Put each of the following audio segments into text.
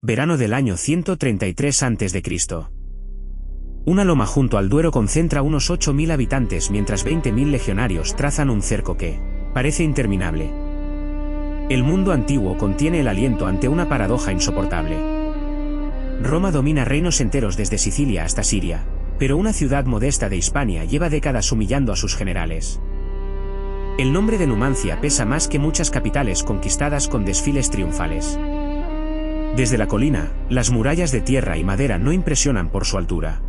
Verano del año 133 a.C. Una loma junto al Duero concentra unos 8.000 habitantes mientras 20.000 legionarios trazan un cerco que parece interminable. El mundo antiguo contiene el aliento ante una paradoja insoportable. Roma domina reinos enteros desde Sicilia hasta Siria, pero una ciudad modesta de Hispania lleva décadas humillando a sus generales. El nombre de Numancia pesa más que muchas capitales conquistadas con desfiles triunfales. Desde la colina, las murallas de tierra y madera no impresionan por su altura.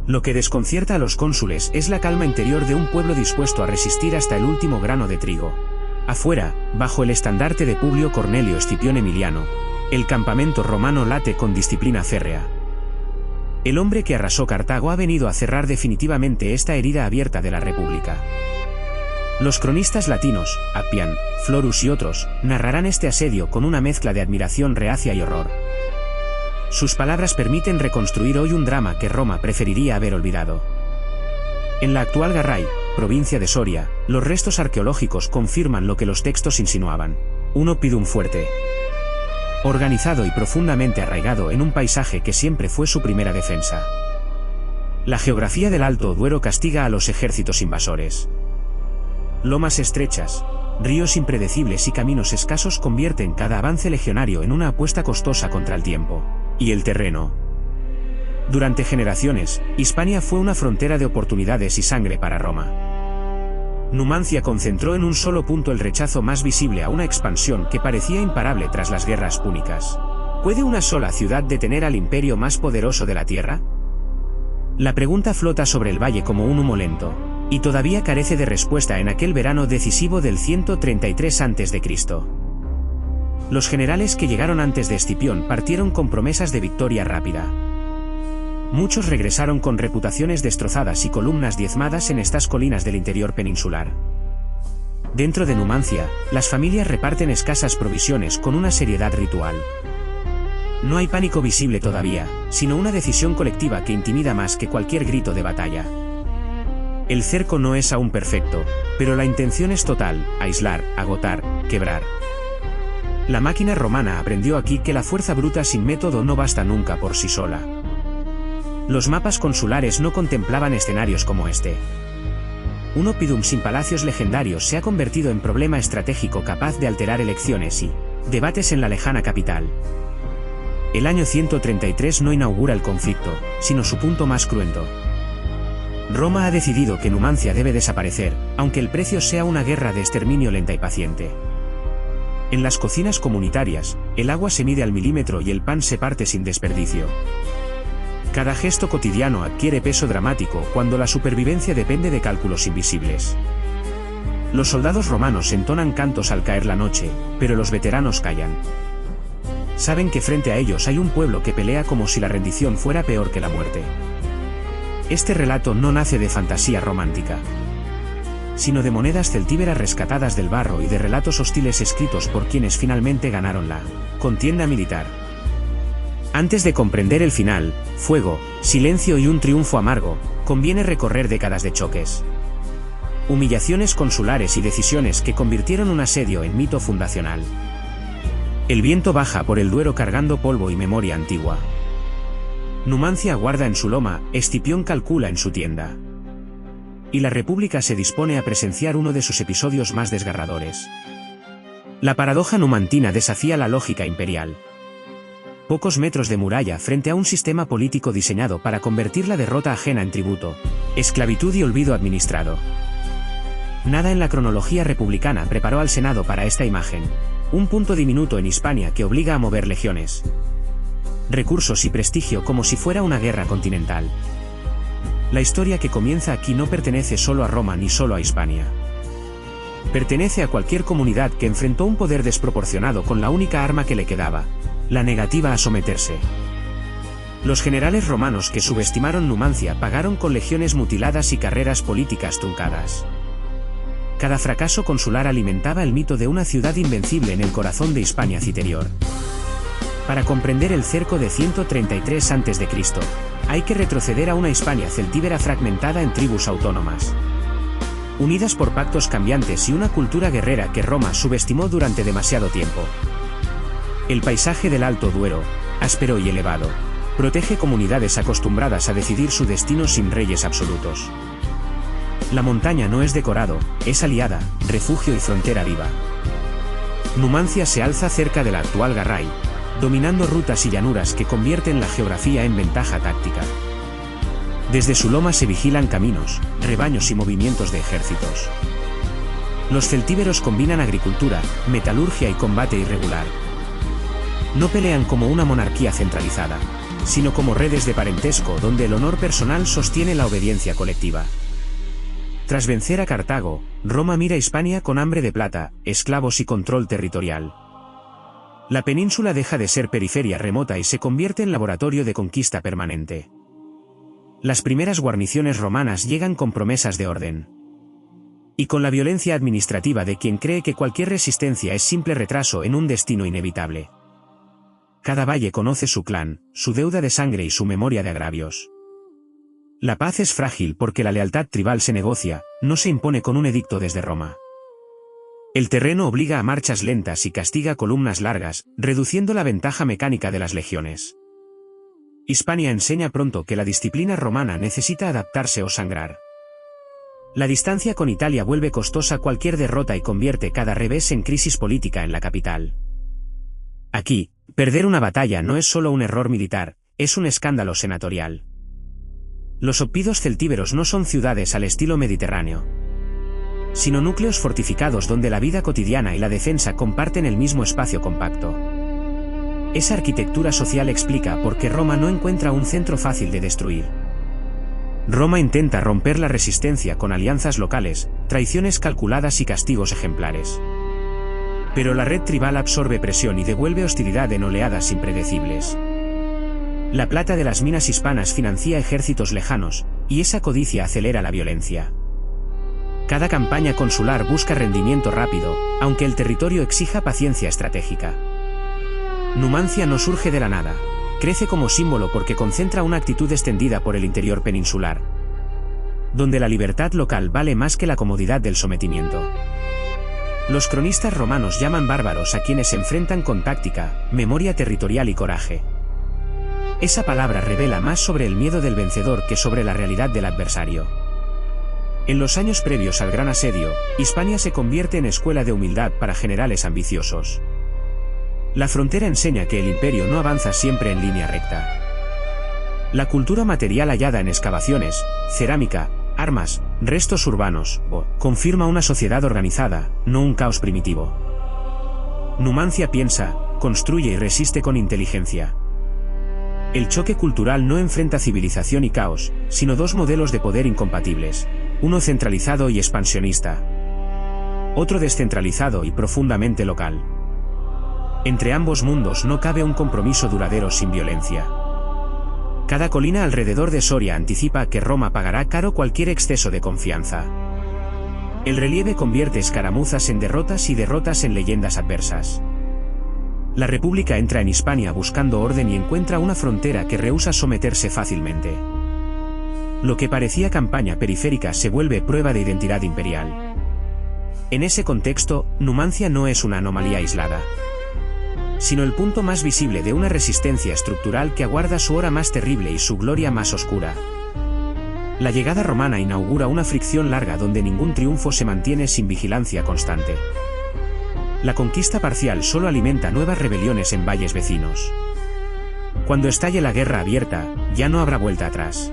Lo que desconcierta a los cónsules es la calma interior de un pueblo dispuesto a resistir hasta el último grano de trigo. Afuera, bajo el estandarte de Publio Cornelio Escipión Emiliano, el campamento romano late con disciplina férrea. El hombre que arrasó Cartago ha venido a cerrar definitivamente esta herida abierta de la República. Los cronistas latinos, Appian, Florus y otros, narrarán este asedio con una mezcla de admiración reacia y horror. Sus palabras permiten reconstruir hoy un drama que Roma preferiría haber olvidado. En la actual Garray, provincia de Soria, los restos arqueológicos confirman lo que los textos insinuaban: un oppidum fuerte, organizado y profundamente arraigado en un paisaje que siempre fue su primera defensa. La geografía del Alto Duero castiga a los ejércitos invasores. Lomas estrechas, ríos impredecibles y caminos escasos convierten cada avance legionario en una apuesta costosa contra el tiempo y el terreno. Durante generaciones, Hispania fue una frontera de oportunidades y sangre para Roma. Numancia concentró en un solo punto el rechazo más visible a una expansión que parecía imparable tras las guerras púnicas. ¿Puede una sola ciudad detener al imperio más poderoso de la tierra? La pregunta flota sobre el valle como un humo lento, y todavía carece de respuesta en aquel verano decisivo del 133 a.C. Los generales que llegaron antes de Escipión partieron con promesas de victoria rápida. Muchos regresaron con reputaciones destrozadas y columnas diezmadas en estas colinas del interior peninsular. Dentro de Numancia, las familias reparten escasas provisiones con una seriedad ritual. No hay pánico visible todavía, sino una decisión colectiva que intimida más que cualquier grito de batalla. El cerco no es aún perfecto, pero la intención es total: aislar, agotar, quebrar. La máquina romana aprendió aquí que la fuerza bruta sin método no basta nunca por sí sola. Los mapas consulares no contemplaban escenarios como este. Un oppidum sin palacios legendarios se ha convertido en problema estratégico capaz de alterar elecciones y debates en la lejana capital. El año 133 no inaugura el conflicto, sino su punto más cruento. Roma ha decidido que Numancia debe desaparecer, aunque el precio sea una guerra de exterminio lenta y paciente. En las cocinas comunitarias, el agua se mide al milímetro y el pan se parte sin desperdicio. Cada gesto cotidiano adquiere peso dramático cuando la supervivencia depende de cálculos invisibles. Los soldados romanos entonan cantos al caer la noche, pero los veteranos callan. Saben que frente a ellos hay un pueblo que pelea como si la rendición fuera peor que la muerte. Este relato no nace de fantasía romántica, sino de monedas celtíberas rescatadas del barro y de relatos hostiles escritos por quienes finalmente ganaron la contienda militar. Antes de comprender el final, fuego, silencio y un triunfo amargo, conviene recorrer décadas de choques, humillaciones consulares y decisiones que convirtieron un asedio en mito fundacional. El viento baja por el Duero cargando polvo y memoria antigua. Numancia aguarda en su loma, Escipión calcula en su tienda. Y la República se dispone a presenciar uno de sus episodios más desgarradores. La paradoja numantina desafía la lógica imperial. Pocos metros de muralla frente a un sistema político diseñado para convertir la derrota ajena en tributo, esclavitud y olvido administrado. Nada en la cronología republicana preparó al Senado para esta imagen. Un punto diminuto en Hispania que obliga a mover legiones, recursos y prestigio como si fuera una guerra continental. La historia que comienza aquí no pertenece solo a Roma ni solo a Hispania. Pertenece a cualquier comunidad que enfrentó un poder desproporcionado con la única arma que le quedaba: la negativa a someterse. Los generales romanos que subestimaron Numancia pagaron con legiones mutiladas y carreras políticas truncadas. Cada fracaso consular alimentaba el mito de una ciudad invencible en el corazón de Hispania Citerior. Para comprender el cerco de 133 a.C., hay que retroceder a una Hispania celtíbera fragmentada en tribus autónomas, unidas por pactos cambiantes y una cultura guerrera que Roma subestimó durante demasiado tiempo. El paisaje del Alto Duero, áspero y elevado, protege comunidades acostumbradas a decidir su destino sin reyes absolutos. La montaña no es decorado, es aliada, refugio y frontera viva. Numancia se alza cerca de la actual Garray, dominando rutas y llanuras que convierten la geografía en ventaja táctica. Desde su loma se vigilan caminos, rebaños y movimientos de ejércitos. Los celtíberos combinan agricultura, metalurgia y combate irregular. No pelean como una monarquía centralizada, sino como redes de parentesco donde el honor personal sostiene la obediencia colectiva. Tras vencer a Cartago, Roma mira a Hispania con hambre de plata, esclavos y control territorial. La península deja de ser periferia remota y se convierte en laboratorio de conquista permanente. Las primeras guarniciones romanas llegan con promesas de orden. Y con la violencia administrativa de quien cree que cualquier resistencia es simple retraso en un destino inevitable. Cada valle conoce su clan, su deuda de sangre y su memoria de agravios. La paz es frágil porque la lealtad tribal se negocia, no se impone con un edicto desde Roma. El terreno obliga a marchas lentas y castiga columnas largas, reduciendo la ventaja mecánica de las legiones. Hispania enseña pronto que la disciplina romana necesita adaptarse o sangrar. La distancia con Italia vuelve costosa cualquier derrota y convierte cada revés en crisis política en la capital. Aquí, perder una batalla no es solo un error militar, es un escándalo senatorial. Los oppidos celtíberos no son ciudades al estilo mediterráneo, sino núcleos fortificados donde la vida cotidiana y la defensa comparten el mismo espacio compacto. Esa arquitectura social explica por qué Roma no encuentra un centro fácil de destruir. Roma intenta romper la resistencia con alianzas locales, traiciones calculadas y castigos ejemplares. Pero la red tribal absorbe presión y devuelve hostilidad en oleadas impredecibles. La plata de las minas hispanas financia ejércitos lejanos, y esa codicia acelera la violencia. Cada campaña consular busca rendimiento rápido, aunque el territorio exija paciencia estratégica. Numancia no surge de la nada, crece como símbolo porque concentra una actitud extendida por el interior peninsular, donde la libertad local vale más que la comodidad del sometimiento. Los cronistas romanos llaman bárbaros a quienes se enfrentan con táctica, memoria territorial y coraje. Esa palabra revela más sobre el miedo del vencedor que sobre la realidad del adversario. En los años previos al gran asedio, Hispania se convierte en escuela de humildad para generales ambiciosos. La frontera enseña que el imperio no avanza siempre en línea recta. La cultura material hallada en excavaciones, cerámica, armas, restos urbanos, confirma una sociedad organizada, no un caos primitivo. Numancia piensa, construye y resiste con inteligencia. El choque cultural no enfrenta civilización y caos, sino dos modelos de poder incompatibles, uno centralizado y expansionista, otro descentralizado y profundamente local. Entre ambos mundos no cabe un compromiso duradero sin violencia. Cada colina alrededor de Soria anticipa que Roma pagará caro cualquier exceso de confianza. El relieve convierte escaramuzas en derrotas y derrotas en leyendas adversas. La República entra en Hispania buscando orden y encuentra una frontera que rehúsa someterse fácilmente. Lo que parecía campaña periférica se vuelve prueba de identidad imperial. En ese contexto, Numancia no es una anomalía aislada, sino el punto más visible de una resistencia estructural que aguarda su hora más terrible y su gloria más oscura. La llegada romana inaugura una fricción larga donde ningún triunfo se mantiene sin vigilancia constante. La conquista parcial solo alimenta nuevas rebeliones en valles vecinos. Cuando estalle la guerra abierta, ya no habrá vuelta atrás.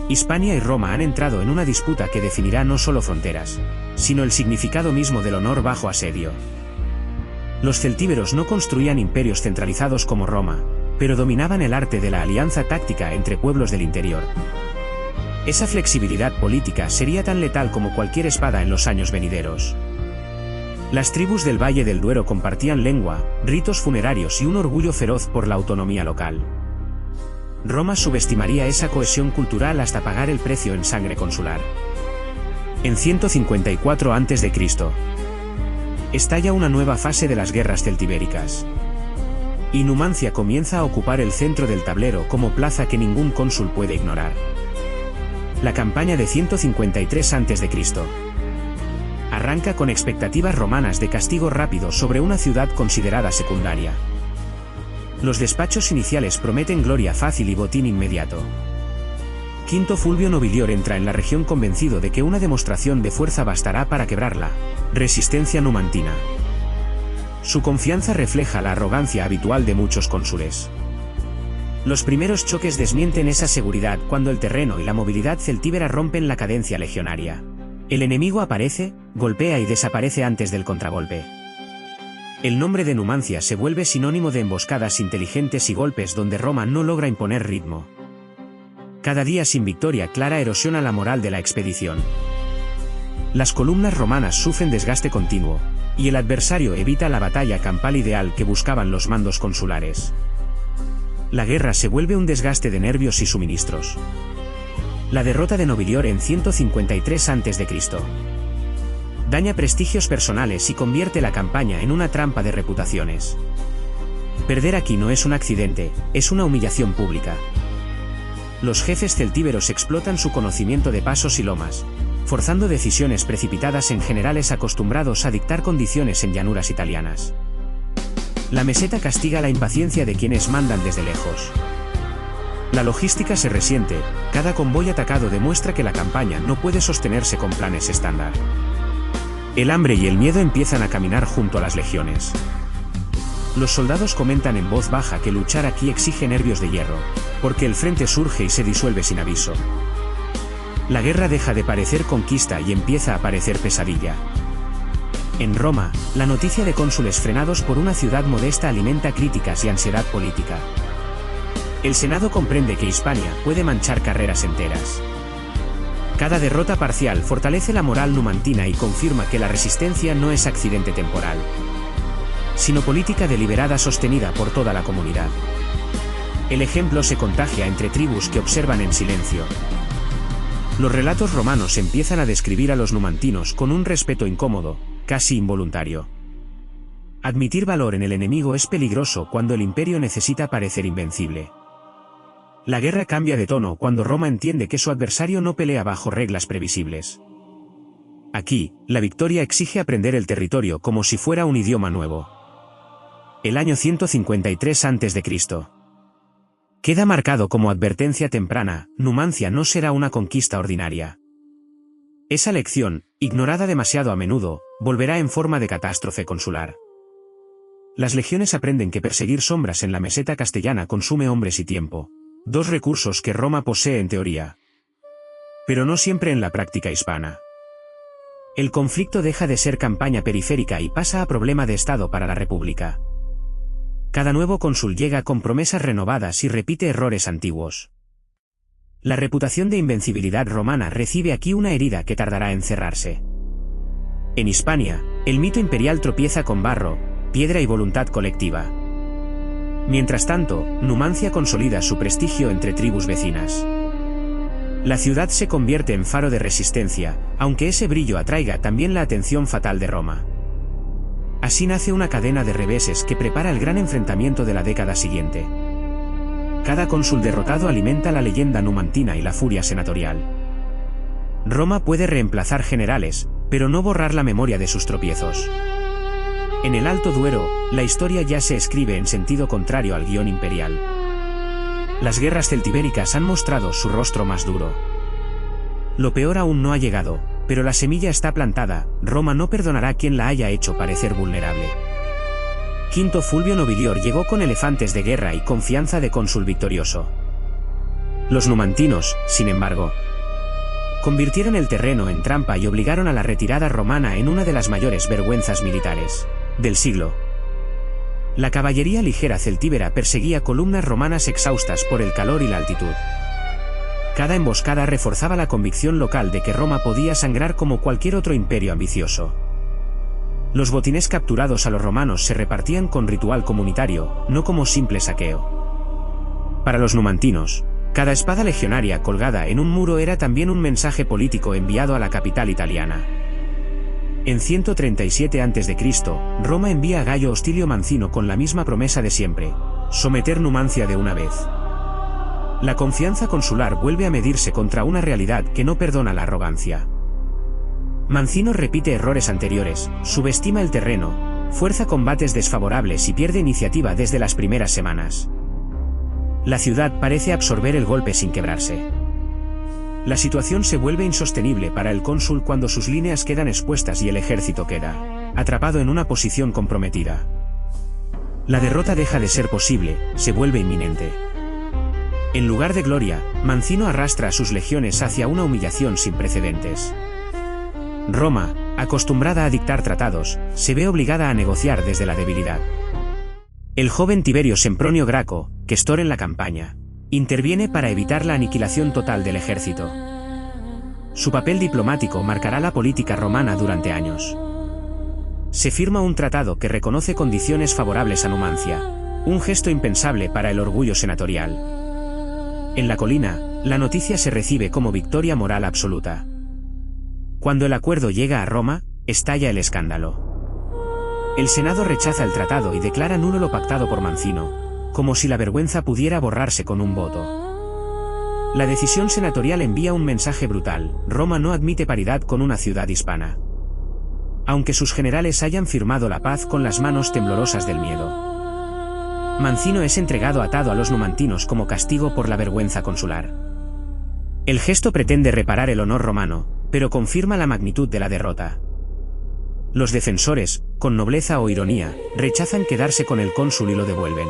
Hispania y Roma han entrado en una disputa que definirá no solo fronteras, sino el significado mismo del honor bajo asedio. Los celtíberos no construían imperios centralizados como Roma, pero dominaban el arte de la alianza táctica entre pueblos del interior. Esa flexibilidad política sería tan letal como cualquier espada en los años venideros. Las tribus del Valle del Duero compartían lengua, ritos funerarios y un orgullo feroz por la autonomía local. Roma subestimaría esa cohesión cultural hasta pagar el precio en sangre consular. En 154 a.C., estalla una nueva fase de las guerras celtibéricas. Y Numancia comienza a ocupar el centro del tablero como plaza que ningún cónsul puede ignorar. La campaña de 153 a.C. arranca con expectativas romanas de castigo rápido sobre una ciudad considerada secundaria. Los despachos iniciales prometen gloria fácil y botín inmediato. Quinto Fulvio Nobilior entra en la región convencido de que una demostración de fuerza bastará para quebrar la resistencia numantina. Su confianza refleja la arrogancia habitual de muchos cónsules. Los primeros choques desmienten esa seguridad cuando el terreno y la movilidad celtíbera rompen la cadencia legionaria. El enemigo aparece, golpea y desaparece antes del contragolpe. El nombre de Numancia se vuelve sinónimo de emboscadas inteligentes y golpes donde Roma no logra imponer ritmo. Cada día sin victoria clara erosiona la moral de la expedición. Las columnas romanas sufren desgaste continuo, y el adversario evita la batalla campal ideal que buscaban los mandos consulares. La guerra se vuelve un desgaste de nervios y suministros. La derrota de Nobilior en 153 a.C. daña prestigios personales y convierte la campaña en una trampa de reputaciones. Perder aquí no es un accidente, es una humillación pública. Los jefes celtíberos explotan su conocimiento de pasos y lomas, forzando decisiones precipitadas en generales acostumbrados a dictar condiciones en llanuras italianas. La meseta castiga la impaciencia de quienes mandan desde lejos. La logística se resiente, cada convoy atacado demuestra que la campaña no puede sostenerse con planes estándar. El hambre y el miedo empiezan a caminar junto a las legiones. Los soldados comentan en voz baja que luchar aquí exige nervios de hierro, porque el frente surge y se disuelve sin aviso. La guerra deja de parecer conquista y empieza a parecer pesadilla. En Roma, la noticia de cónsules frenados por una ciudad modesta alimenta críticas y ansiedad política. El Senado comprende que Hispania puede manchar carreras enteras. Cada derrota parcial fortalece la moral numantina y confirma que la resistencia no es accidente temporal, sino política deliberada sostenida por toda la comunidad. El ejemplo se contagia entre tribus que observan en silencio. Los relatos romanos empiezan a describir a los numantinos con un respeto incómodo, casi involuntario. Admitir valor en el enemigo es peligroso cuando el imperio necesita parecer invencible. La guerra cambia de tono cuando Roma entiende que su adversario no pelea bajo reglas previsibles. Aquí, la victoria exige aprender el territorio como si fuera un idioma nuevo. El año 153 a.C. queda marcado como advertencia temprana: Numancia no será una conquista ordinaria. Esa lección, ignorada demasiado a menudo, volverá en forma de catástrofe consular. Las legiones aprenden que perseguir sombras en la meseta castellana consume hombres y tiempo, dos recursos que Roma posee en teoría, pero no siempre en la práctica hispana. El conflicto deja de ser campaña periférica y pasa a problema de Estado para la República. Cada nuevo cónsul llega con promesas renovadas y repite errores antiguos. La reputación de invencibilidad romana recibe aquí una herida que tardará en cerrarse. En Hispania, el mito imperial tropieza con barro, piedra y voluntad colectiva. Mientras tanto, Numancia consolida su prestigio entre tribus vecinas. La ciudad se convierte en faro de resistencia, aunque ese brillo atraiga también la atención fatal de Roma. Así nace una cadena de reveses que prepara el gran enfrentamiento de la década siguiente. Cada cónsul derrotado alimenta la leyenda numantina y la furia senatorial. Roma puede reemplazar generales, pero no borrar la memoria de sus tropiezos. En el Alto Duero, la historia ya se escribe en sentido contrario al guión imperial. Las guerras celtibéricas han mostrado su rostro más duro. Lo peor aún no ha llegado, pero la semilla está plantada. Roma no perdonará a quien la haya hecho parecer vulnerable. Quinto Fulvio Nobilior llegó con elefantes de guerra y confianza de cónsul victorioso. Los numantinos, sin embargo, convirtieron el terreno en trampa y obligaron a la retirada romana en una de las mayores vergüenzas militares del siglo. La caballería ligera celtíbera perseguía columnas romanas exhaustas por el calor y la altitud. Cada emboscada reforzaba la convicción local de que Roma podía sangrar como cualquier otro imperio ambicioso. Los botines capturados a los romanos se repartían con ritual comunitario, no como simple saqueo. Para los numantinos, cada espada legionaria colgada en un muro era también un mensaje político enviado a la capital italiana. En 137 a.C., Roma envía a Gayo Hostilio Mancino con la misma promesa de siempre: someter Numancia de una vez. La confianza consular vuelve a medirse contra una realidad que no perdona la arrogancia. Mancino repite errores anteriores, subestima el terreno, fuerza combates desfavorables y pierde iniciativa desde las primeras semanas. La ciudad parece absorber el golpe sin quebrarse. La situación se vuelve insostenible para el cónsul cuando sus líneas quedan expuestas y el ejército queda atrapado en una posición comprometida. La derrota deja de ser posible, se vuelve inminente. En lugar de gloria, Mancino arrastra a sus legiones hacia una humillación sin precedentes. Roma, acostumbrada a dictar tratados, se ve obligada a negociar desde la debilidad. El joven Tiberio Sempronio Graco, questor en la campaña, interviene para evitar la aniquilación total del ejército. Su papel diplomático marcará la política romana durante años. Se firma un tratado que reconoce condiciones favorables a Numancia, un gesto impensable para el orgullo senatorial. En la colina, la noticia se recibe como victoria moral absoluta. Cuando el acuerdo llega a Roma, estalla el escándalo. El Senado rechaza el tratado y declara nulo lo pactado por Mancino, como si la vergüenza pudiera borrarse con un voto. La decisión senatorial envía un mensaje brutal: Roma no admite paridad con una ciudad hispana. Aunque sus generales hayan firmado la paz con las manos temblorosas del miedo. Mancino es entregado atado a los numantinos como castigo por la vergüenza consular. El gesto pretende reparar el honor romano, pero confirma la magnitud de la derrota. Los defensores, con nobleza o ironía, rechazan quedarse con el cónsul y lo devuelven.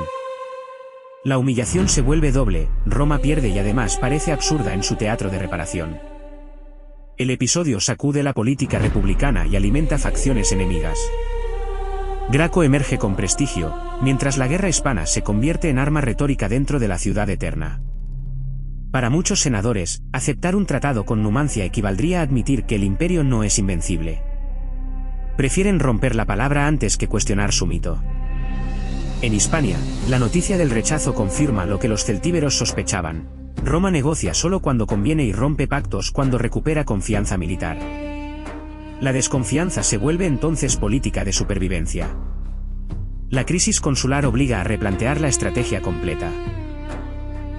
La humillación se vuelve doble, Roma pierde y además parece absurda en su teatro de reparación. El episodio sacude la política republicana y alimenta facciones enemigas. Graco emerge con prestigio, mientras la guerra hispana se convierte en arma retórica dentro de la ciudad eterna. Para muchos senadores, aceptar un tratado con Numancia equivaldría a admitir que el imperio no es invencible. Prefieren romper la palabra antes que cuestionar su mito. En Hispania, la noticia del rechazo confirma lo que los celtíberos sospechaban: Roma negocia solo cuando conviene y rompe pactos cuando recupera confianza militar. La desconfianza se vuelve entonces política de supervivencia. La crisis consular obliga a replantear la estrategia completa.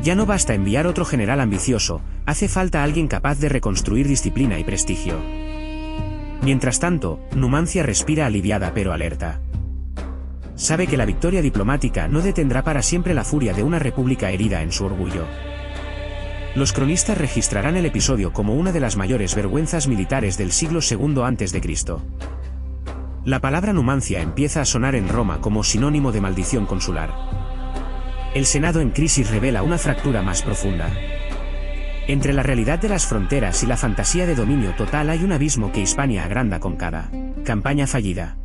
Ya no basta enviar otro general ambicioso, hace falta alguien capaz de reconstruir disciplina y prestigio. Mientras tanto, Numancia respira aliviada pero alerta. Sabe que la victoria diplomática no detendrá para siempre la furia de una república herida en su orgullo. Los cronistas registrarán el episodio como una de las mayores vergüenzas militares del siglo II a.C. La palabra Numancia empieza a sonar en Roma como sinónimo de maldición consular. El Senado en crisis revela una fractura más profunda. Entre la realidad de las fronteras y la fantasía de dominio total hay un abismo que Hispania agranda con cada campaña fallida.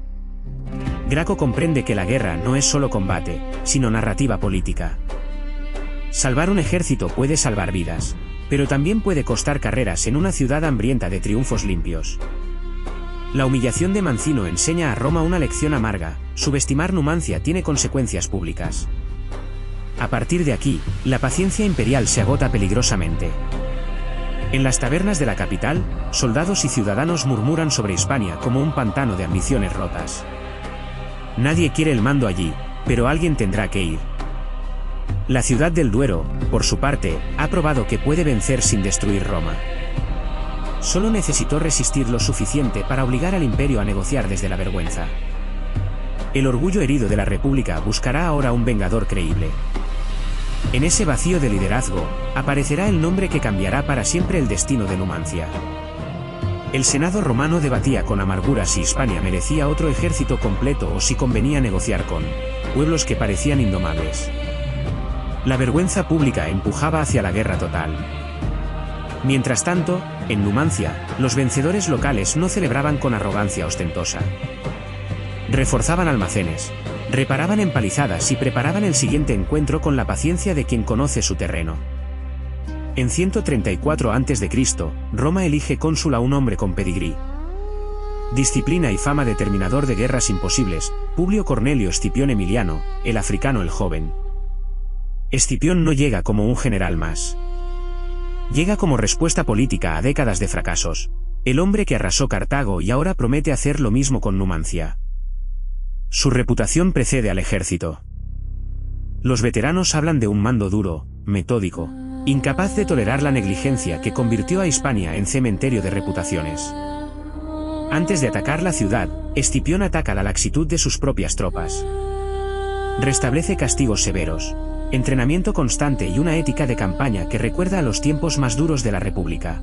Graco comprende que la guerra no es solo combate, sino narrativa política. Salvar un ejército puede salvar vidas, pero también puede costar carreras en una ciudad hambrienta de triunfos limpios. La humillación de Mancino enseña a Roma una lección amarga: subestimar Numancia tiene consecuencias públicas. A partir de aquí, la paciencia imperial se agota peligrosamente. En las tabernas de la capital, soldados y ciudadanos murmuran sobre Hispania como un pantano de ambiciones rotas. Nadie quiere el mando allí, pero alguien tendrá que ir. La ciudad del Duero, por su parte, ha probado que puede vencer sin destruir Roma. Solo necesitó resistir lo suficiente para obligar al imperio a negociar desde la vergüenza. El orgullo herido de la República buscará ahora un vengador creíble. En ese vacío de liderazgo, aparecerá el nombre que cambiará para siempre el destino de Numancia. El Senado romano debatía con amargura si Hispania merecía otro ejército completo o si convenía negociar con pueblos que parecían indomables. La vergüenza pública empujaba hacia la guerra total. Mientras tanto, en Numancia, los vencedores locales no celebraban con arrogancia ostentosa. Reforzaban almacenes, reparaban empalizadas y preparaban el siguiente encuentro con la paciencia de quien conoce su terreno. En 134 a.C., Roma elige cónsul a un hombre con pedigrí. Disciplina y fama de terminador de guerras imposibles, Publio Cornelio Escipión Emiliano, el africano el joven. Escipión no llega como un general más. Llega como respuesta política a décadas de fracasos, el hombre que arrasó Cartago y ahora promete hacer lo mismo con Numancia. Su reputación precede al ejército. Los veteranos hablan de un mando duro, metódico, incapaz de tolerar la negligencia que convirtió a Hispania en cementerio de reputaciones. Antes de atacar la ciudad, Escipión ataca la laxitud de sus propias tropas. Restablece castigos severos, entrenamiento constante y una ética de campaña que recuerda a los tiempos más duros de la República.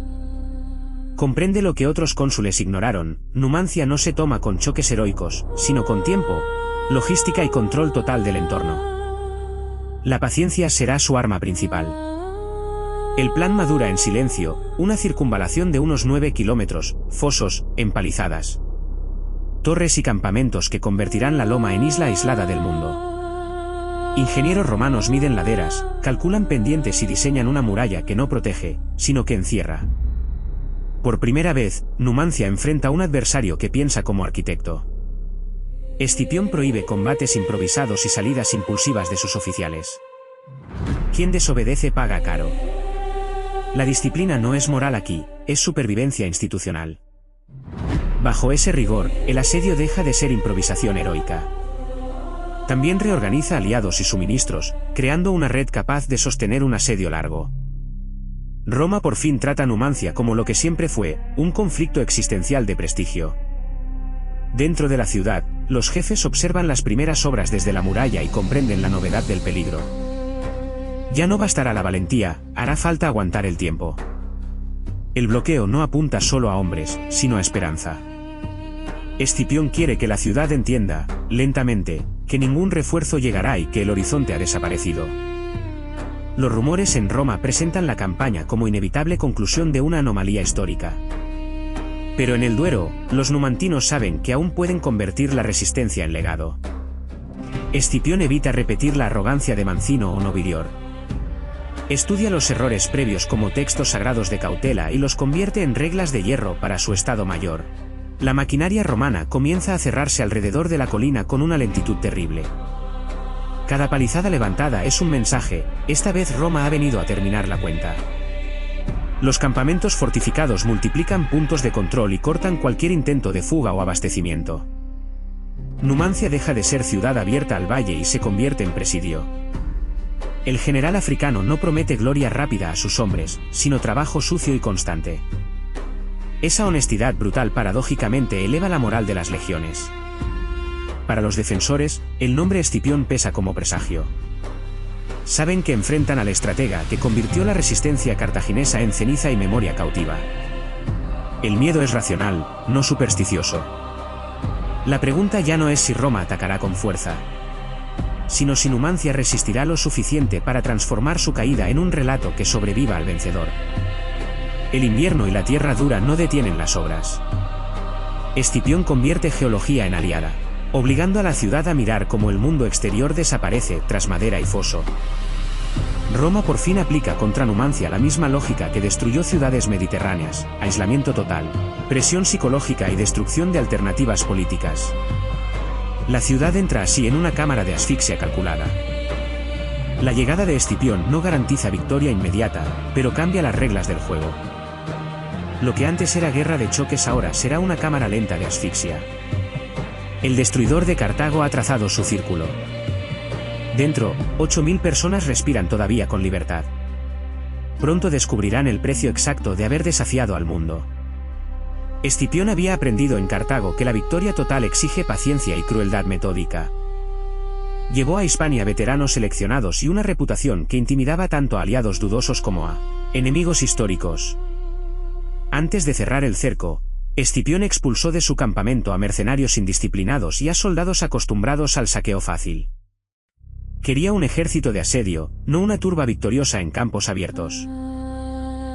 Comprende lo que otros cónsules ignoraron: Numancia no se toma con choques heroicos, sino con tiempo, logística y control total del entorno. La paciencia será su arma principal. El plan madura en silencio, una circunvalación de unos 9 kilómetros, fosos, empalizadas, torres y campamentos que convertirán la Loma en isla aislada del mundo. Ingenieros romanos miden laderas, calculan pendientes y diseñan una muralla que no protege, sino que encierra. Por primera vez, Numancia enfrenta a un adversario que piensa como arquitecto. Escipión prohíbe combates improvisados y salidas impulsivas de sus oficiales. Quien desobedece paga caro. La disciplina no es moral aquí, es supervivencia institucional. Bajo ese rigor, el asedio deja de ser improvisación heroica. También reorganiza aliados y suministros, creando una red capaz de sostener un asedio largo. Roma por fin trata a Numancia como lo que siempre fue, un conflicto existencial de prestigio. Dentro de la ciudad, los jefes observan las primeras obras desde la muralla y comprenden la novedad del peligro. Ya no bastará la valentía, hará falta aguantar el tiempo. El bloqueo no apunta solo a hombres, sino a esperanza. Escipión quiere que la ciudad entienda, lentamente, que ningún refuerzo llegará y que el horizonte ha desaparecido. Los rumores en Roma presentan la campaña como inevitable conclusión de una anomalía histórica. Pero en el Duero, los numantinos saben que aún pueden convertir la resistencia en legado. Escipión evita repetir la arrogancia de Mancino o Nobilior. Estudia los errores previos como textos sagrados de cautela y los convierte en reglas de hierro para su Estado Mayor. La maquinaria romana comienza a cerrarse alrededor de la colina con una lentitud terrible. Cada palizada levantada es un mensaje: esta vez Roma ha venido a terminar la cuenta. Los campamentos fortificados multiplican puntos de control y cortan cualquier intento de fuga o abastecimiento. Numancia deja de ser ciudad abierta al valle y se convierte en presidio. El general africano no promete gloria rápida a sus hombres, sino trabajo sucio y constante. Esa honestidad brutal paradójicamente eleva la moral de las legiones. Para los defensores, el nombre Escipión pesa como presagio. Saben que enfrentan al estratega que convirtió la resistencia cartaginesa en ceniza y memoria cautiva. El miedo es racional, no supersticioso. La pregunta ya no es si Roma atacará con fuerza, sino si Numancia resistirá lo suficiente para transformar su caída en un relato que sobreviva al vencedor. El invierno y la tierra dura no detienen las obras. Escipión convierte geología en aliada, obligando a la ciudad a mirar cómo el mundo exterior desaparece tras madera y foso. Roma por fin aplica contra Numancia la misma lógica que destruyó ciudades mediterráneas: aislamiento total, presión psicológica y destrucción de alternativas políticas. La ciudad entra así en una cámara de asfixia calculada. La llegada de Escipión no garantiza victoria inmediata, pero cambia las reglas del juego. Lo que antes era guerra de choques ahora será una cámara lenta de asfixia. El destruidor de Cartago ha trazado su círculo. Dentro, 8.000 personas respiran todavía con libertad. Pronto descubrirán el precio exacto de haber desafiado al mundo. Escipión había aprendido en Cartago que la victoria total exige paciencia y crueldad metódica. Llevó a Hispania veteranos seleccionados y una reputación que intimidaba tanto a aliados dudosos como a enemigos históricos. Antes de cerrar el cerco, Escipión expulsó de su campamento a mercenarios indisciplinados y a soldados acostumbrados al saqueo fácil. Quería un ejército de asedio, no una turba victoriosa en campos abiertos.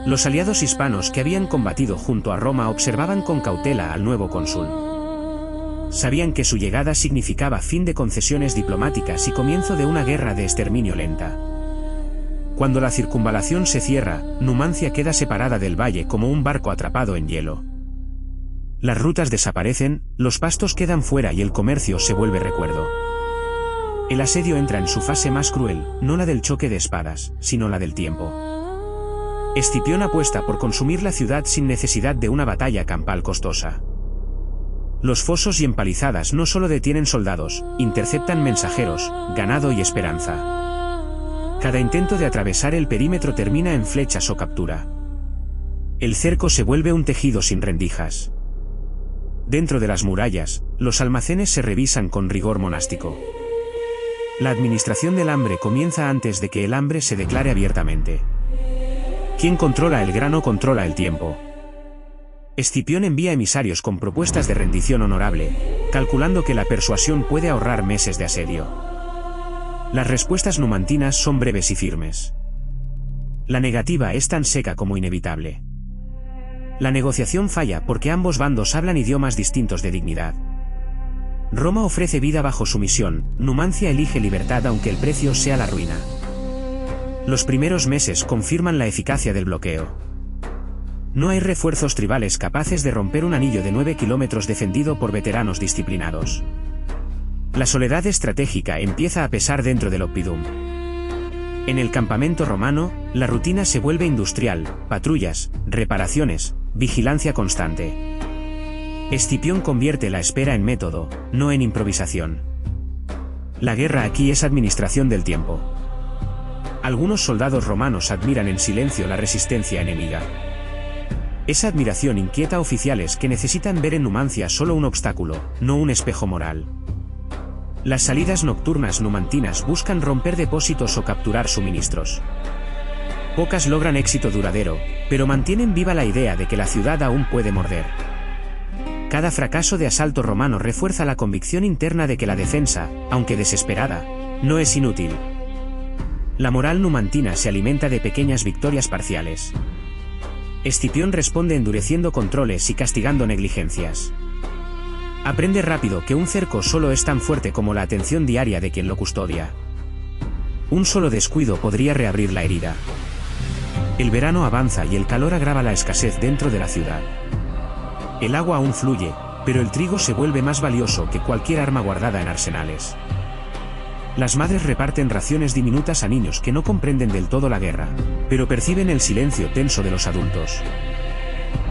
Los aliados hispanos que habían combatido junto a Roma observaban con cautela al nuevo cónsul. Sabían que su llegada significaba fin de concesiones diplomáticas y comienzo de una guerra de exterminio lenta. Cuando la circunvalación se cierra, Numancia queda separada del valle como un barco atrapado en hielo. Las rutas desaparecen, los pastos quedan fuera y el comercio se vuelve recuerdo. El asedio entra en su fase más cruel, no la del choque de espadas, sino la del tiempo. Escipión apuesta por consumir la ciudad sin necesidad de una batalla campal costosa. Los fosos y empalizadas no solo detienen soldados, interceptan mensajeros, ganado y esperanza. Cada intento de atravesar el perímetro termina en flechas o captura. El cerco se vuelve un tejido sin rendijas. Dentro de las murallas, los almacenes se revisan con rigor monástico. La administración del hambre comienza antes de que el hambre se declare abiertamente. Quien controla el grano controla el tiempo. Escipión envía emisarios con propuestas de rendición honorable, calculando que la persuasión puede ahorrar meses de asedio. Las respuestas numantinas son breves y firmes. La negativa es tan seca como inevitable. La negociación falla porque ambos bandos hablan idiomas distintos de dignidad. Roma ofrece vida bajo sumisión, Numancia elige libertad aunque el precio sea la ruina. Los primeros meses confirman la eficacia del bloqueo. No hay refuerzos tribales capaces de romper un anillo de 9 kilómetros defendido por veteranos disciplinados. La soledad estratégica empieza a pesar dentro del oppidum. En el campamento romano, la rutina se vuelve industrial, patrullas, reparaciones, vigilancia constante. Escipión convierte la espera en método, no en improvisación. La guerra aquí es administración del tiempo. Algunos soldados romanos admiran en silencio la resistencia enemiga. Esa admiración inquieta a oficiales que necesitan ver en Numancia solo un obstáculo, no un espejo moral. Las salidas nocturnas numantinas buscan romper depósitos o capturar suministros. Pocas logran éxito duradero, pero mantienen viva la idea de que la ciudad aún puede morder. Cada fracaso de asalto romano refuerza la convicción interna de que la defensa, aunque desesperada, no es inútil. La moral numantina se alimenta de pequeñas victorias parciales. Escipión responde endureciendo controles y castigando negligencias. Aprende rápido que un cerco solo es tan fuerte como la atención diaria de quien lo custodia. Un solo descuido podría reabrir la herida. El verano avanza y el calor agrava la escasez dentro de la ciudad. El agua aún fluye, pero el trigo se vuelve más valioso que cualquier arma guardada en arsenales. Las madres reparten raciones diminutas a niños que no comprenden del todo la guerra, pero perciben el silencio tenso de los adultos.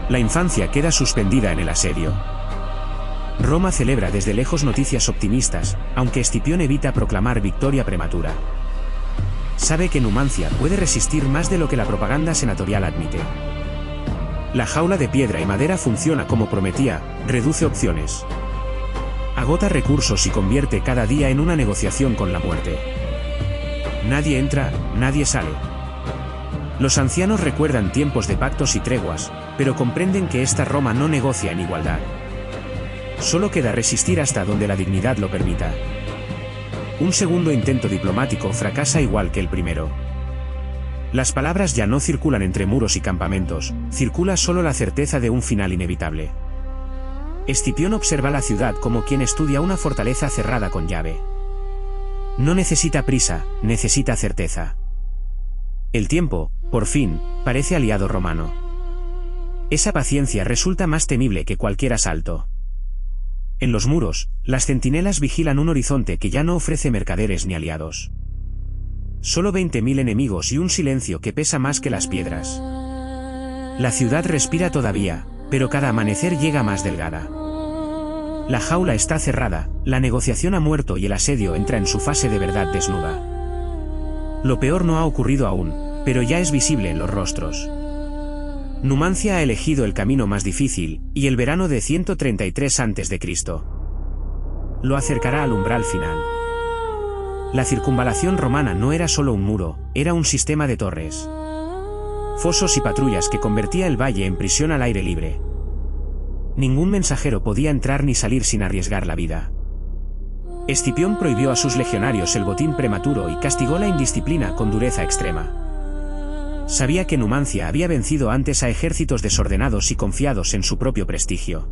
La infancia queda suspendida en el asedio. Roma celebra desde lejos noticias optimistas, aunque Escipión evita proclamar victoria prematura. Sabe que Numancia puede resistir más de lo que la propaganda senatorial admite. La jaula de piedra y madera funciona como prometía, reduce opciones. Agota recursos y convierte cada día en una negociación con la muerte. Nadie entra, nadie sale. Los ancianos recuerdan tiempos de pactos y treguas, pero comprenden que esta Roma no negocia en igualdad. Solo queda resistir hasta donde la dignidad lo permita. Un segundo intento diplomático fracasa igual que el primero. Las palabras ya no circulan entre muros y campamentos, circula solo la certeza de un final inevitable. Escipión observa la ciudad como quien estudia una fortaleza cerrada con llave. No necesita prisa, necesita certeza. El tiempo, por fin, parece aliado romano. Esa paciencia resulta más temible que cualquier asalto. En los muros, las centinelas vigilan un horizonte que ya no ofrece mercaderes ni aliados. Solo 20.000 enemigos y un silencio que pesa más que las piedras. La ciudad respira todavía, pero cada amanecer llega más delgada. La jaula está cerrada, la negociación ha muerto y el asedio entra en su fase de verdad desnuda. Lo peor no ha ocurrido aún, pero ya es visible en los rostros. Numancia ha elegido el camino más difícil, y el verano de 133 a.C. lo acercará al umbral final. La circunvalación romana no era solo un muro, era un sistema de torres, fosos y patrullas que convertía el valle en prisión al aire libre. Ningún mensajero podía entrar ni salir sin arriesgar la vida. Escipión prohibió a sus legionarios el botín prematuro y castigó la indisciplina con dureza extrema. Sabía que Numancia había vencido antes a ejércitos desordenados y confiados en su propio prestigio.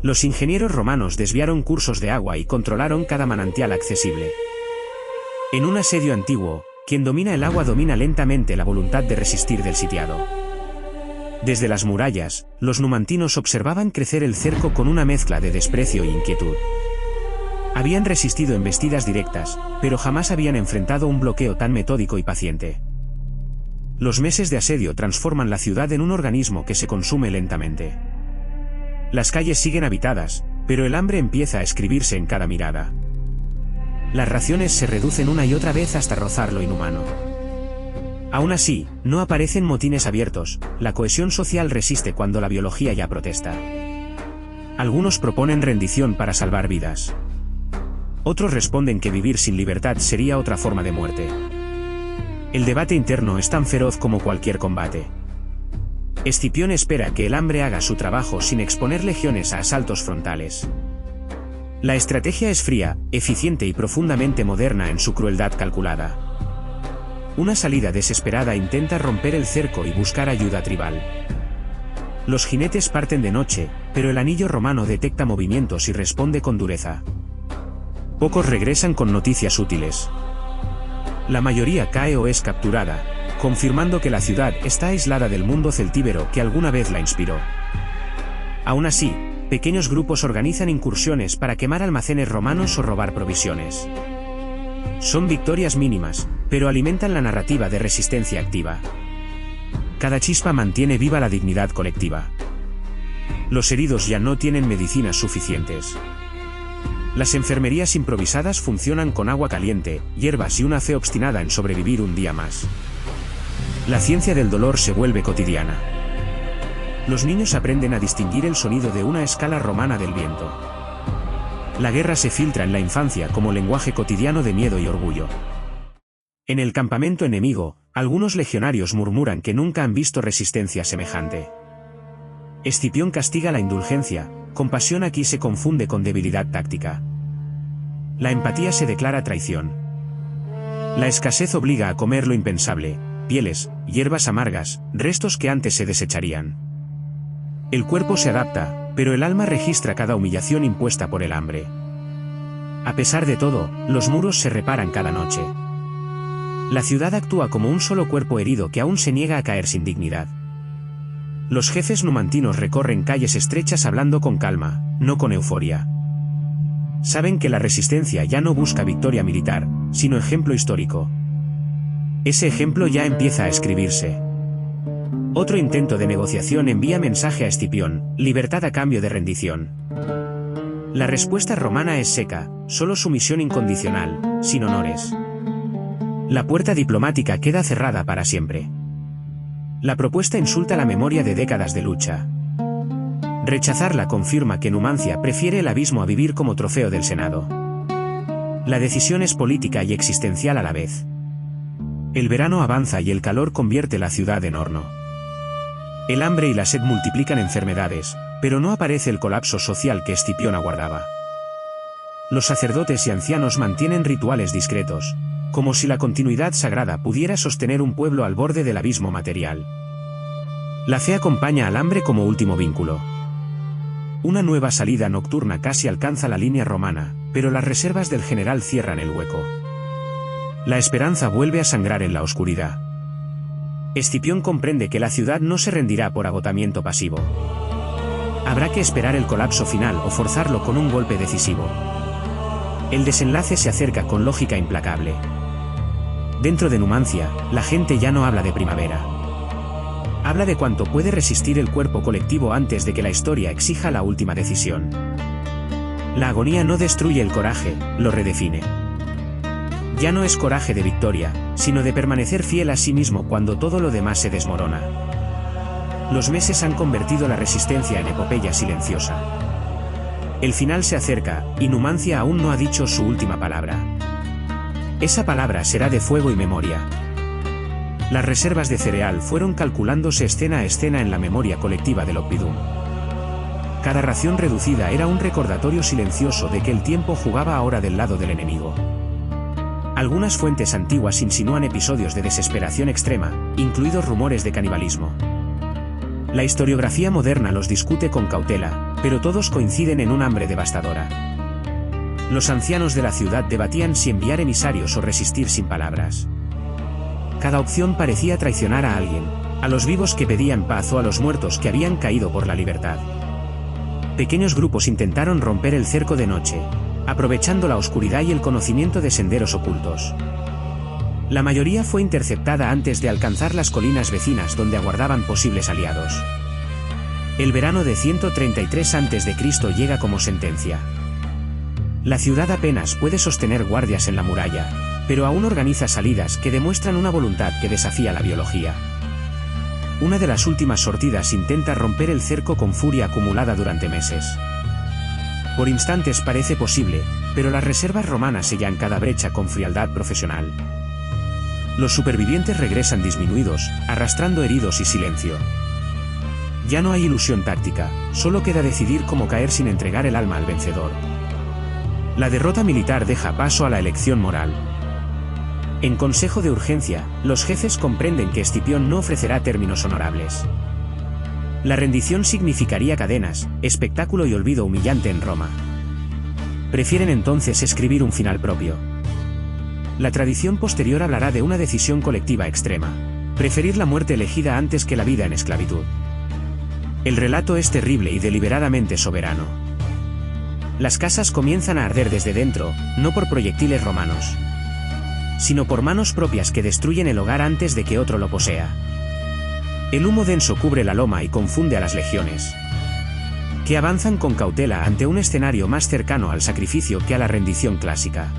Los ingenieros romanos desviaron cursos de agua y controlaron cada manantial accesible. En un asedio antiguo, quien domina el agua domina lentamente la voluntad de resistir del sitiado. Desde las murallas, los numantinos observaban crecer el cerco con una mezcla de desprecio e inquietud. Habían resistido embestidas directas, pero jamás habían enfrentado un bloqueo tan metódico y paciente. Los meses de asedio transforman la ciudad en un organismo que se consume lentamente. Las calles siguen habitadas, pero el hambre empieza a escribirse en cada mirada. Las raciones se reducen una y otra vez hasta rozar lo inhumano. Aún así, no aparecen motines abiertos, la cohesión social resiste cuando la biología ya protesta. Algunos proponen rendición para salvar vidas. Otros responden que vivir sin libertad sería otra forma de muerte. El debate interno es tan feroz como cualquier combate. Escipión espera que el hambre haga su trabajo sin exponer legiones a asaltos frontales. La estrategia es fría, eficiente y profundamente moderna en su crueldad calculada. Una salida desesperada intenta romper el cerco y buscar ayuda tribal. Los jinetes parten de noche, pero el anillo romano detecta movimientos y responde con dureza. Pocos regresan con noticias útiles. La mayoría cae o es capturada, confirmando que la ciudad está aislada del mundo celtíbero que alguna vez la inspiró. Aún así, pequeños grupos organizan incursiones para quemar almacenes romanos o robar provisiones. Son victorias mínimas, pero alimentan la narrativa de resistencia activa. Cada chispa mantiene viva la dignidad colectiva. Los heridos ya no tienen medicinas suficientes. Las enfermerías improvisadas funcionan con agua caliente, hierbas y una fe obstinada en sobrevivir un día más. La ciencia del dolor se vuelve cotidiana. Los niños aprenden a distinguir el sonido de una escala romana del viento. La guerra se filtra en la infancia como lenguaje cotidiano de miedo y orgullo. En el campamento enemigo, algunos legionarios murmuran que nunca han visto resistencia semejante. Escipión castiga la indulgencia, compasión aquí se confunde con debilidad táctica. La empatía se declara traición. La escasez obliga a comer lo impensable, pieles, hierbas amargas, restos que antes se desecharían. El cuerpo se adapta, pero el alma registra cada humillación impuesta por el hambre. A pesar de todo, los muros se reparan cada noche. La ciudad actúa como un solo cuerpo herido que aún se niega a caer sin dignidad. Los jefes numantinos recorren calles estrechas hablando con calma, no con euforia. Saben que la resistencia ya no busca victoria militar, sino ejemplo histórico. Ese ejemplo ya empieza a escribirse. Otro intento de negociación envía mensaje a Escipión, libertad a cambio de rendición. La respuesta romana es seca, solo sumisión incondicional, sin honores. La puerta diplomática queda cerrada para siempre. La propuesta insulta la memoria de décadas de lucha. Rechazarla confirma que Numancia prefiere el abismo a vivir como trofeo del Senado. La decisión es política y existencial a la vez. El verano avanza y el calor convierte la ciudad en horno. El hambre y la sed multiplican enfermedades, pero no aparece el colapso social que Escipión aguardaba. Los sacerdotes y ancianos mantienen rituales discretos, como si la continuidad sagrada pudiera sostener un pueblo al borde del abismo material. La fe acompaña al hambre como último vínculo. Una nueva salida nocturna casi alcanza la línea romana, pero las reservas del general cierran el hueco. La esperanza vuelve a sangrar en la oscuridad. Escipión comprende que la ciudad no se rendirá por agotamiento pasivo. Habrá que esperar el colapso final o forzarlo con un golpe decisivo. El desenlace se acerca con lógica implacable. Dentro de Numancia, la gente ya no habla de primavera. Habla de cuánto puede resistir el cuerpo colectivo antes de que la historia exija la última decisión. La agonía no destruye el coraje, lo redefine. Ya no es coraje de victoria, sino de permanecer fiel a sí mismo cuando todo lo demás se desmorona. Los meses han convertido la resistencia en epopeya silenciosa. El final se acerca, y Numancia aún no ha dicho su última palabra. Esa palabra será de fuego y memoria. Las reservas de cereal fueron calculándose escena a escena en la memoria colectiva del Oppidum. Cada ración reducida era un recordatorio silencioso de que el tiempo jugaba ahora del lado del enemigo. Algunas fuentes antiguas insinúan episodios de desesperación extrema, incluidos rumores de canibalismo. La historiografía moderna los discute con cautela, pero todos coinciden en un hambre devastadora. Los ancianos de la ciudad debatían si enviar emisarios o resistir sin palabras. Cada opción parecía traicionar a alguien, a los vivos que pedían paz o a los muertos que habían caído por la libertad. Pequeños grupos intentaron romper el cerco de noche, aprovechando la oscuridad y el conocimiento de senderos ocultos. La mayoría fue interceptada antes de alcanzar las colinas vecinas donde aguardaban posibles aliados. El verano de 133 a.C. llega como sentencia. La ciudad apenas puede sostener guardias en la muralla, pero aún organiza salidas que demuestran una voluntad que desafía la biología. Una de las últimas sortidas intenta romper el cerco con furia acumulada durante meses. Por instantes parece posible, pero las reservas romanas sellan cada brecha con frialdad profesional. Los supervivientes regresan disminuidos, arrastrando heridos y silencio. Ya no hay ilusión táctica, solo queda decidir cómo caer sin entregar el alma al vencedor. La derrota militar deja paso a la elección moral. En consejo de urgencia, los jefes comprenden que Escipión no ofrecerá términos honorables. La rendición significaría cadenas, espectáculo y olvido humillante en Roma. Prefieren entonces escribir un final propio. La tradición posterior hablará de una decisión colectiva extrema: preferir la muerte elegida antes que la vida en esclavitud. El relato es terrible y deliberadamente soberano. Las casas comienzan a arder desde dentro, no por proyectiles romanos, sino por manos propias que destruyen el hogar antes de que otro lo posea. El humo denso cubre la loma y confunde a las legiones, que avanzan con cautela ante un escenario más cercano al sacrificio que a la rendición clásica.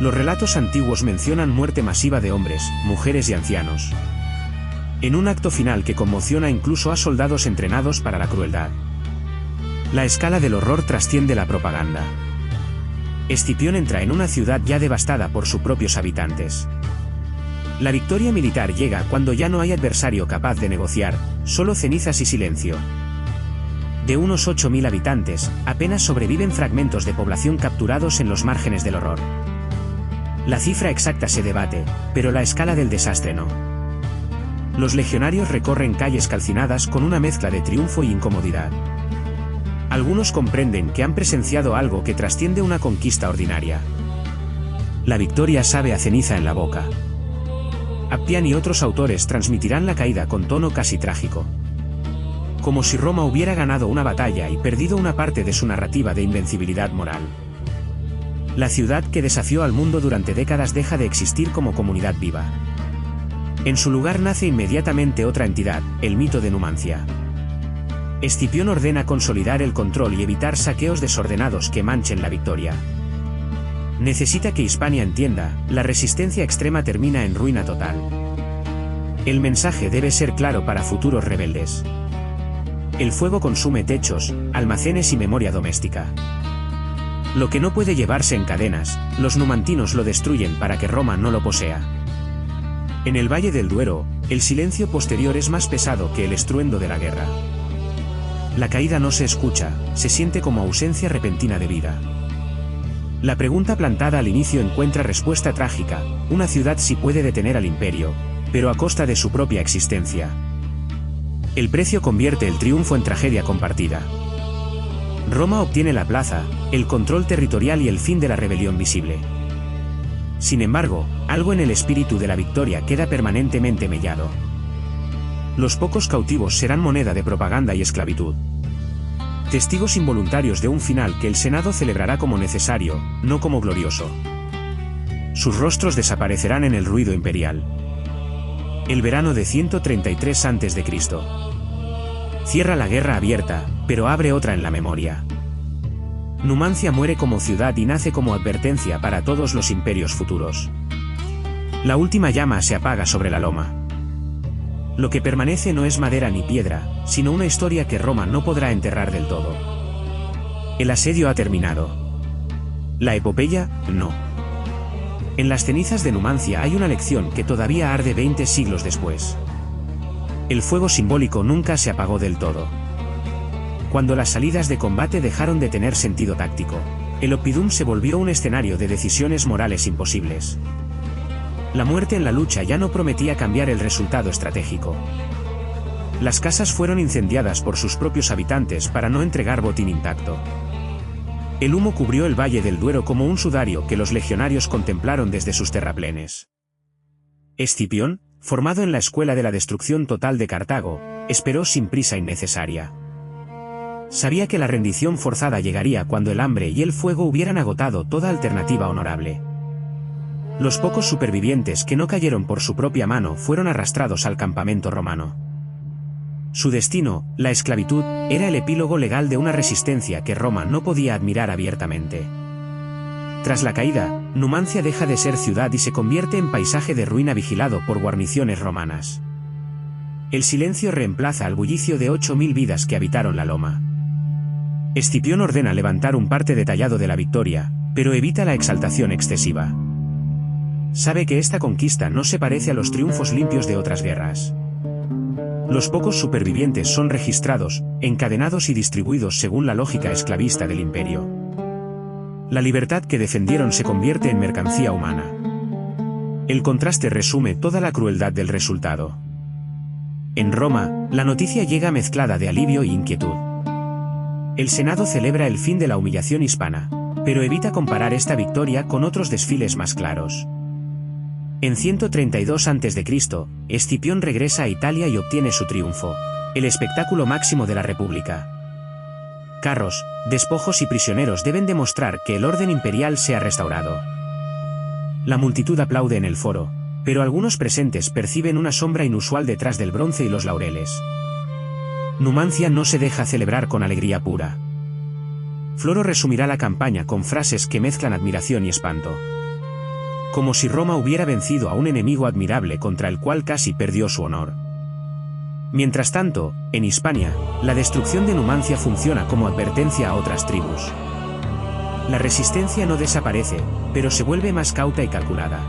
Los relatos antiguos mencionan muerte masiva de hombres, mujeres y ancianos, en un acto final que conmociona incluso a soldados entrenados para la crueldad. La escala del horror trasciende la propaganda. Escipión entra en una ciudad ya devastada por sus propios habitantes. La victoria militar llega cuando ya no hay adversario capaz de negociar, solo cenizas y silencio. De unos 8.000 habitantes, apenas sobreviven fragmentos de población capturados en los márgenes del horror. La cifra exacta se debate, pero la escala del desastre no. Los legionarios recorren calles calcinadas con una mezcla de triunfo y incomodidad. Algunos comprenden que han presenciado algo que trasciende una conquista ordinaria. La victoria sabe a ceniza en la boca. Appian y otros autores transmitirán la caída con tono casi trágico, como si Roma hubiera ganado una batalla y perdido una parte de su narrativa de invencibilidad moral. La ciudad que desafió al mundo durante décadas deja de existir como comunidad viva. En su lugar nace inmediatamente otra entidad, el mito de Numancia. Escipión ordena consolidar el control y evitar saqueos desordenados que manchen la victoria. Necesita que Hispania entienda: la resistencia extrema termina en ruina total. El mensaje debe ser claro para futuros rebeldes. El fuego consume techos, almacenes y memoria doméstica. Lo que no puede llevarse en cadenas, los numantinos lo destruyen para que Roma no lo posea. En el Valle del Duero, el silencio posterior es más pesado que el estruendo de la guerra. La caída no se escucha, se siente como ausencia repentina de vida. La pregunta plantada al inicio encuentra respuesta trágica: una ciudad sí puede detener al imperio, pero a costa de su propia existencia. El precio convierte el triunfo en tragedia compartida. Roma obtiene la plaza, el control territorial y el fin de la rebelión visible. Sin embargo, algo en el espíritu de la victoria queda permanentemente mellado. Los pocos cautivos serán moneda de propaganda y esclavitud. Testigos involuntarios de un final que el Senado celebrará como necesario, no como glorioso. Sus rostros desaparecerán en el ruido imperial. El verano de 133 a.C. Cierra la guerra abierta, pero abre otra en la memoria. Numancia muere como ciudad y nace como advertencia para todos los imperios futuros. La última llama se apaga sobre la loma. Lo que permanece no es madera ni piedra, sino una historia que Roma no podrá enterrar del todo. El asedio ha terminado. La epopeya, no. En las cenizas de Numancia hay una lección que todavía arde 20 siglos después. El fuego simbólico nunca se apagó del todo. Cuando las salidas de combate dejaron de tener sentido táctico, el Oppidum se volvió un escenario de decisiones morales imposibles. La muerte en la lucha ya no prometía cambiar el resultado estratégico. Las casas fueron incendiadas por sus propios habitantes para no entregar botín intacto. El humo cubrió el Valle del Duero como un sudario que los legionarios contemplaron desde sus terraplenes. Escipión, formado en la escuela de la destrucción total de Cartago, esperó sin prisa innecesaria. Sabía que la rendición forzada llegaría cuando el hambre y el fuego hubieran agotado toda alternativa honorable. Los pocos supervivientes que no cayeron por su propia mano fueron arrastrados al campamento romano. Su destino, la esclavitud, era el epílogo legal de una resistencia que Roma no podía admirar abiertamente. Tras la caída, Numancia deja de ser ciudad y se convierte en paisaje de ruina vigilado por guarniciones romanas. El silencio reemplaza al bullicio de 8.000 vidas que habitaron la loma. Escipión ordena levantar un parte detallado de la victoria, pero evita la exaltación excesiva. Sabe que esta conquista no se parece a los triunfos limpios de otras guerras. Los pocos supervivientes son registrados, encadenados y distribuidos según la lógica esclavista del imperio. La libertad que defendieron se convierte en mercancía humana. El contraste resume toda la crueldad del resultado. En Roma, la noticia llega mezclada de alivio e inquietud. El Senado celebra el fin de la humillación hispana, pero evita comparar esta victoria con otros desfiles más claros. En 132 a.C., Escipión regresa a Italia y obtiene su triunfo, el espectáculo máximo de la República. Carros, despojos y prisioneros deben demostrar que el orden imperial se ha restaurado. La multitud aplaude en el foro, pero algunos presentes perciben una sombra inusual detrás del bronce y los laureles. Numancia no se deja celebrar con alegría pura. Floro resumirá la campaña con frases que mezclan admiración y espanto. Como si Roma hubiera vencido a un enemigo admirable contra el cual casi perdió su honor. Mientras tanto, en Hispania, la destrucción de Numancia funciona como advertencia a otras tribus. La resistencia no desaparece, pero se vuelve más cauta y calculada.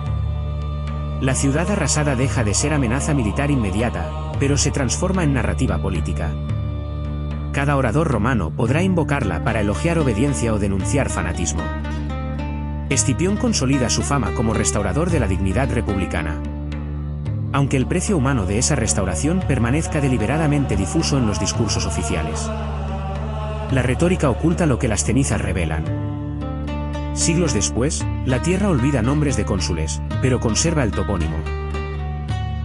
La ciudad arrasada deja de ser amenaza militar inmediata, pero se transforma en narrativa política. Cada orador romano podrá invocarla para elogiar obediencia o denunciar fanatismo. Escipión consolida su fama como restaurador de la dignidad republicana. Aunque el precio humano de esa restauración permanezca deliberadamente difuso en los discursos oficiales. La retórica oculta lo que las cenizas revelan. Siglos después, la tierra olvida nombres de cónsules, pero conserva el topónimo.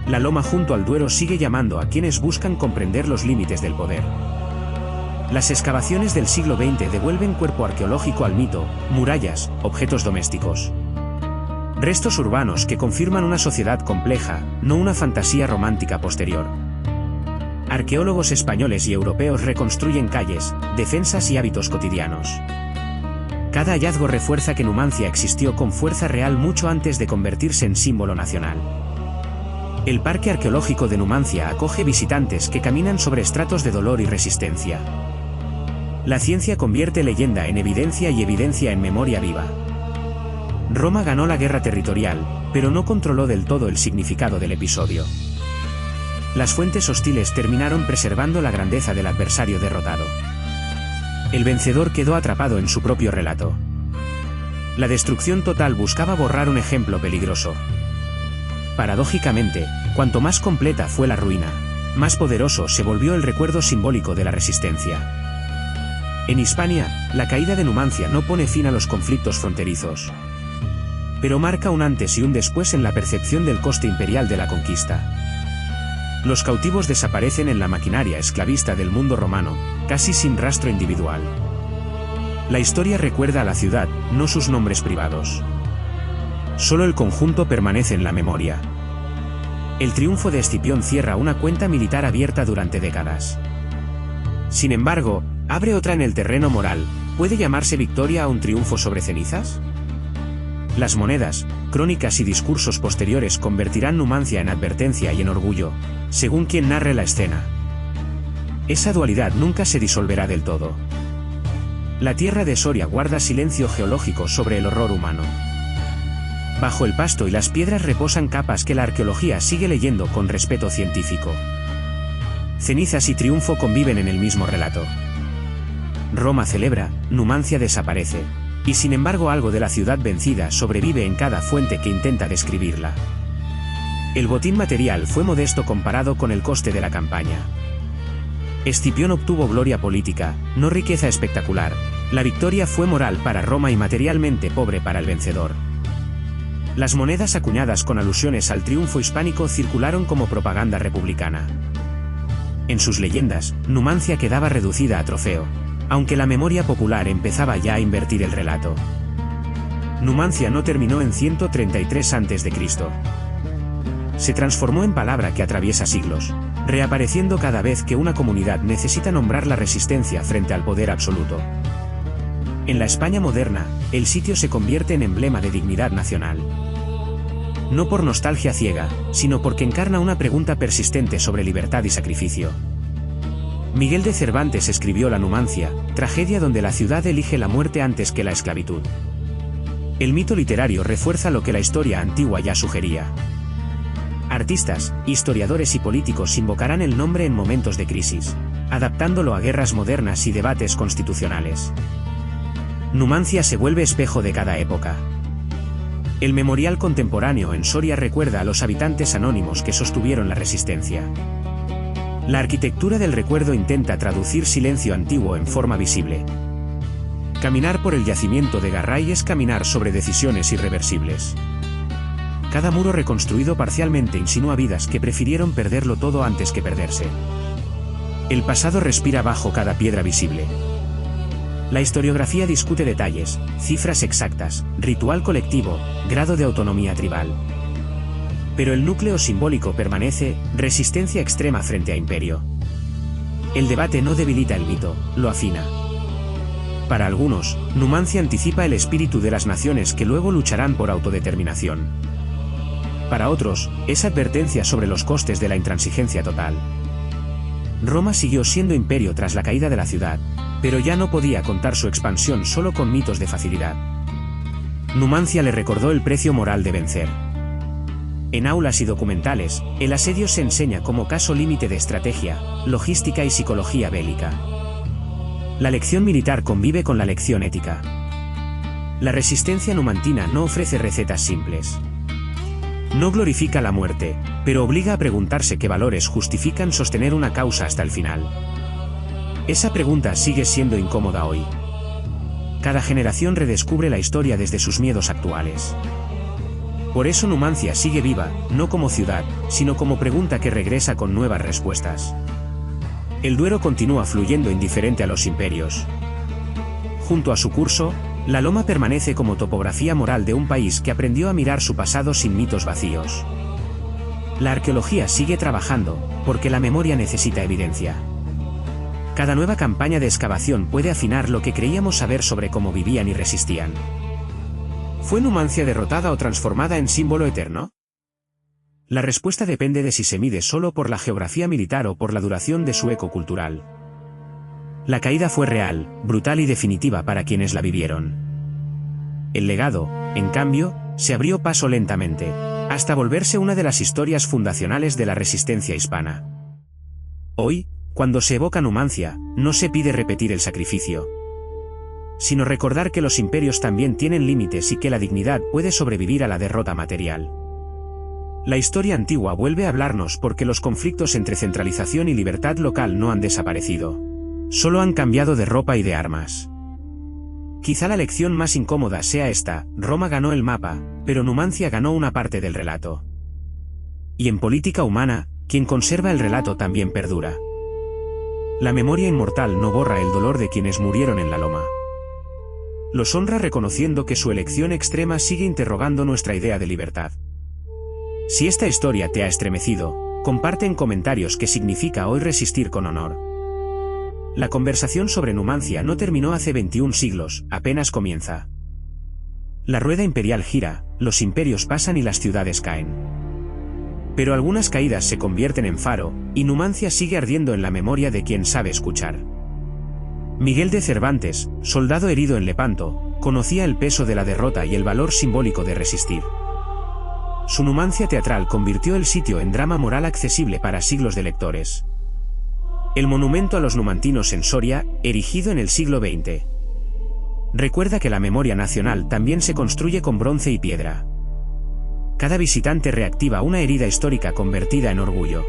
La loma junto al Duero sigue llamando a quienes buscan comprender los límites del poder. Las excavaciones del siglo XX devuelven cuerpo arqueológico al mito, murallas, objetos domésticos. Restos urbanos que confirman una sociedad compleja, no una fantasía romántica posterior. Arqueólogos españoles y europeos reconstruyen calles, defensas y hábitos cotidianos. Cada hallazgo refuerza que Numancia existió con fuerza real mucho antes de convertirse en símbolo nacional. El Parque Arqueológico de Numancia acoge visitantes que caminan sobre estratos de dolor y resistencia. La ciencia convierte leyenda en evidencia y evidencia en memoria viva. Roma ganó la guerra territorial, pero no controló del todo el significado del episodio. Las fuentes hostiles terminaron preservando la grandeza del adversario derrotado. El vencedor quedó atrapado en su propio relato. La destrucción total buscaba borrar un ejemplo peligroso. Paradójicamente, cuanto más completa fue la ruina, más poderoso se volvió el recuerdo simbólico de la resistencia. En Hispania, la caída de Numancia no pone fin a los conflictos fronterizos, pero marca un antes y un después en la percepción del coste imperial de la conquista. Los cautivos desaparecen en la maquinaria esclavista del mundo romano, casi sin rastro individual. La historia recuerda a la ciudad, no sus nombres privados. Solo el conjunto permanece en la memoria. El triunfo de Escipión cierra una cuenta militar abierta durante décadas. Sin embargo, abre otra en el terreno moral. ¿Puede llamarse victoria a un triunfo sobre cenizas? Las monedas, crónicas y discursos posteriores convertirán Numancia en advertencia y en orgullo, según quien narre la escena. Esa dualidad nunca se disolverá del todo. La tierra de Soria guarda silencio geológico sobre el horror humano. Bajo el pasto y las piedras reposan capas que la arqueología sigue leyendo con respeto científico. Cenizas y triunfo conviven en el mismo relato. Roma celebra, Numancia desaparece, y sin embargo algo de la ciudad vencida sobrevive en cada fuente que intenta describirla. El botín material fue modesto comparado con el coste de la campaña. Escipión obtuvo gloria política, no riqueza espectacular. La victoria fue moral para Roma y materialmente pobre para el vencedor. Las monedas acuñadas con alusiones al triunfo hispánico circularon como propaganda republicana. En sus leyendas, Numancia quedaba reducida a trofeo, aunque la memoria popular empezaba ya a invertir el relato. Numancia no terminó en 133 a.C. Se transformó en palabra que atraviesa siglos, reapareciendo cada vez que una comunidad necesita nombrar la resistencia frente al poder absoluto. En la España moderna, el sitio se convierte en emblema de dignidad nacional. No por nostalgia ciega, sino porque encarna una pregunta persistente sobre libertad y sacrificio. Miguel de Cervantes escribió La Numancia, tragedia donde la ciudad elige la muerte antes que la esclavitud. El mito literario refuerza lo que la historia antigua ya sugería. Artistas, historiadores y políticos invocarán el nombre en momentos de crisis, adaptándolo a guerras modernas y debates constitucionales. Numancia se vuelve espejo de cada época. El memorial contemporáneo en Soria recuerda a los habitantes anónimos que sostuvieron la resistencia. La arquitectura del recuerdo intenta traducir silencio antiguo en forma visible. Caminar por el yacimiento de Garray es caminar sobre decisiones irreversibles. Cada muro reconstruido parcialmente insinúa vidas que prefirieron perderlo todo antes que perderse. El pasado respira bajo cada piedra visible. La historiografía discute detalles, cifras exactas, ritual colectivo, grado de autonomía tribal. Pero el núcleo simbólico permanece, resistencia extrema frente a imperio. El debate no debilita el mito, lo afina. Para algunos, Numancia anticipa el espíritu de las naciones que luego lucharán por autodeterminación. Para otros, es advertencia sobre los costes de la intransigencia total. Roma siguió siendo imperio tras la caída de la ciudad, pero ya no podía contar su expansión solo con mitos de facilidad. Numancia le recordó el precio moral de vencer. En aulas y documentales, el asedio se enseña como caso límite de estrategia, logística y psicología bélica. La lección militar convive con la lección ética. La resistencia numantina no ofrece recetas simples. No glorifica la muerte, pero obliga a preguntarse qué valores justifican sostener una causa hasta el final. Esa pregunta sigue siendo incómoda hoy. Cada generación redescubre la historia desde sus miedos actuales. Por eso Numancia sigue viva, no como ciudad, sino como pregunta que regresa con nuevas respuestas. El Duero continúa fluyendo indiferente a los imperios. Junto a su curso, la Loma permanece como topografía moral de un país que aprendió a mirar su pasado sin mitos vacíos. La arqueología sigue trabajando, porque la memoria necesita evidencia. Cada nueva campaña de excavación puede afinar lo que creíamos saber sobre cómo vivían y resistían. ¿Fue Numancia derrotada o transformada en símbolo eterno? La respuesta depende de si se mide solo por la geografía militar o por la duración de su eco cultural. La caída fue real, brutal y definitiva para quienes la vivieron. El legado, en cambio, se abrió paso lentamente, hasta volverse una de las historias fundacionales de la resistencia hispana. Hoy, cuando se evoca Numancia, no se pide repetir el sacrificio, sino recordar que los imperios también tienen límites y que la dignidad puede sobrevivir a la derrota material. La historia antigua vuelve a hablarnos porque los conflictos entre centralización y libertad local no han desaparecido. Solo han cambiado de ropa y de armas. Quizá la lección más incómoda sea esta: Roma ganó el mapa, pero Numancia ganó una parte del relato. Y en política humana, quien conserva el relato también perdura. La memoria inmortal no borra el dolor de quienes murieron en la Loma. Los honra reconociendo que su elección extrema sigue interrogando nuestra idea de libertad. Si esta historia te ha estremecido, comparte en comentarios qué significa hoy resistir con honor. La conversación sobre Numancia no terminó hace 21 siglos, apenas comienza. La rueda imperial gira, los imperios pasan y las ciudades caen. Pero algunas caídas se convierten en faro, y Numancia sigue ardiendo en la memoria de quien sabe escuchar. Miguel de Cervantes, soldado herido en Lepanto, conocía el peso de la derrota y el valor simbólico de resistir. Su Numancia teatral convirtió el sitio en drama moral accesible para siglos de lectores. El monumento a los numantinos en Soria, erigido en el siglo XX. Recuerda que la memoria nacional también se construye con bronce y piedra. Cada visitante reactiva una herida histórica convertida en orgullo.